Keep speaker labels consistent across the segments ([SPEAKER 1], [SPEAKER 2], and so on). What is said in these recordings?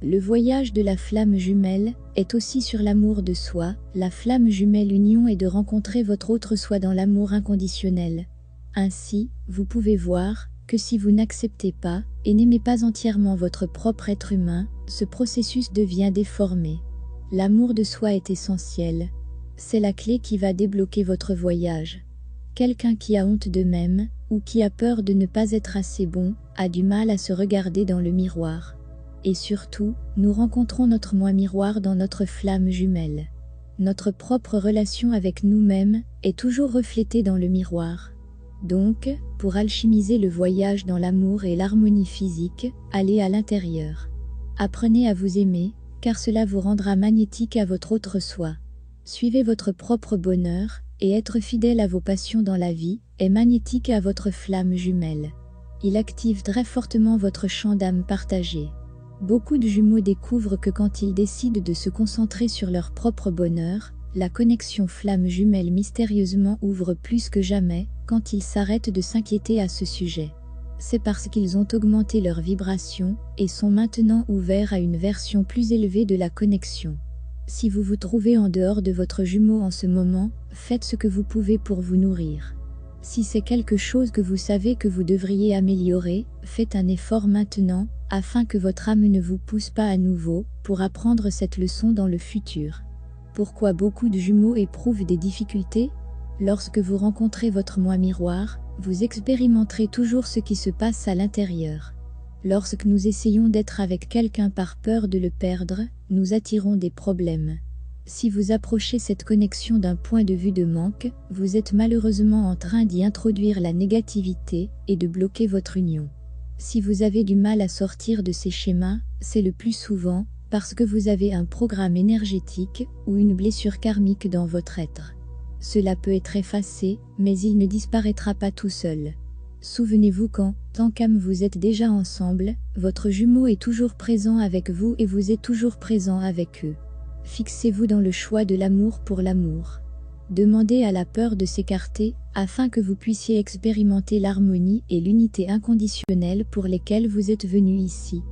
[SPEAKER 1] Le voyage de la flamme jumelle est aussi sur l'amour de soi. La flamme jumelle union est de rencontrer votre autre soi dans l'amour inconditionnel. Ainsi, vous pouvez voir que si vous n'acceptez pas et n'aimez pas entièrement votre propre être humain, ce processus devient déformé. L'amour de soi est essentiel. C'est la clé qui va débloquer votre voyage. Quelqu'un qui a honte d'eux-mêmes ou qui a peur de ne pas être assez bon a du mal à se regarder dans le miroir. Et surtout, nous rencontrons notre moi miroir dans notre flamme jumelle. Notre propre relation avec nous-mêmes est toujours reflétée dans le miroir. Donc, pour alchimiser le voyage dans l'amour et l'harmonie physique, allez à l'intérieur. Apprenez à vous aimer, car cela vous rendra magnétique à votre autre soi. Suivez votre propre bonheur, et être fidèle à vos passions dans la vie est magnétique à votre flamme jumelle. Il active très fortement votre champ d'âme partagé. Beaucoup de jumeaux découvrent que quand ils décident de se concentrer sur leur propre bonheur, la connexion flamme jumelle mystérieusement ouvre plus que jamais quand ils s'arrêtent de s'inquiéter à ce sujet. C'est parce qu'ils ont augmenté leur vibration et sont maintenant ouverts à une version plus élevée de la connexion. Si vous vous trouvez en dehors de votre jumeau en ce moment, faites ce que vous pouvez pour vous nourrir. Si c'est quelque chose que vous savez que vous devriez améliorer, faites un effort maintenant, afin que votre âme ne vous pousse pas à nouveau, pour apprendre cette leçon dans le futur. Pourquoi beaucoup de jumeaux éprouvent des difficultés? Lorsque vous rencontrez votre moi miroir, vous expérimenterez toujours ce qui se passe à l'intérieur. Lorsque nous essayons d'être avec quelqu'un par peur de le perdre, nous attirons des problèmes. Si vous approchez cette connexion d'un point de vue de manque, vous êtes malheureusement en train d'y introduire la négativité et de bloquer votre union. Si vous avez du mal à sortir de ces schémas, c'est le plus souvent parce que vous avez un programme énergétique ou une blessure karmique dans votre être. Cela peut être effacé, mais il ne disparaîtra pas tout seul. Souvenez-vous qu'en tant qu'âme vous êtes déjà ensemble, votre jumeau est toujours présent avec vous et vous êtes toujours présent avec eux. Fixez-vous dans le choix de l'amour pour l'amour. Demandez à la peur de s'écarter, afin que vous puissiez expérimenter l'harmonie et l'unité inconditionnelle pour lesquelles vous êtes venu ici.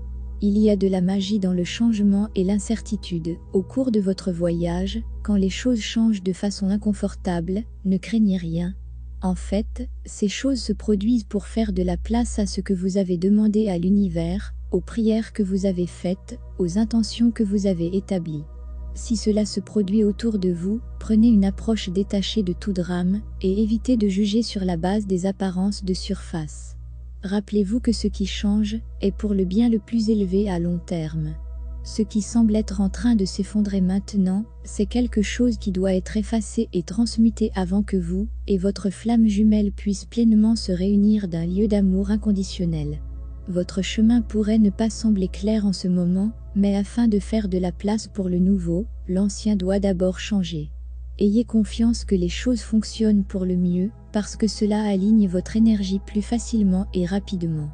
[SPEAKER 1] Il y a de la magie dans le changement et l'incertitude. Au cours de votre voyage, quand les choses changent de façon inconfortable, ne craignez rien. En fait, ces choses se produisent pour faire de la place à ce que vous avez demandé à l'univers, aux prières que vous avez faites, aux intentions que vous avez établies. Si cela se produit autour de vous, prenez une approche détachée de tout drame, et évitez de juger sur la base des apparences de surface. Rappelez-vous que ce qui change est pour le bien le plus élevé à long terme. Ce qui semble être en train de s'effondrer maintenant, c'est quelque chose qui doit être effacé et transmuté avant que vous et votre flamme jumelle puissent pleinement se réunir d'un lieu d'amour inconditionnel. Votre chemin pourrait ne pas sembler clair en ce moment, mais afin de faire de la place pour le nouveau, l'ancien doit d'abord changer. Ayez confiance que les choses fonctionnent pour le mieux, parce que cela aligne votre énergie plus facilement et rapidement.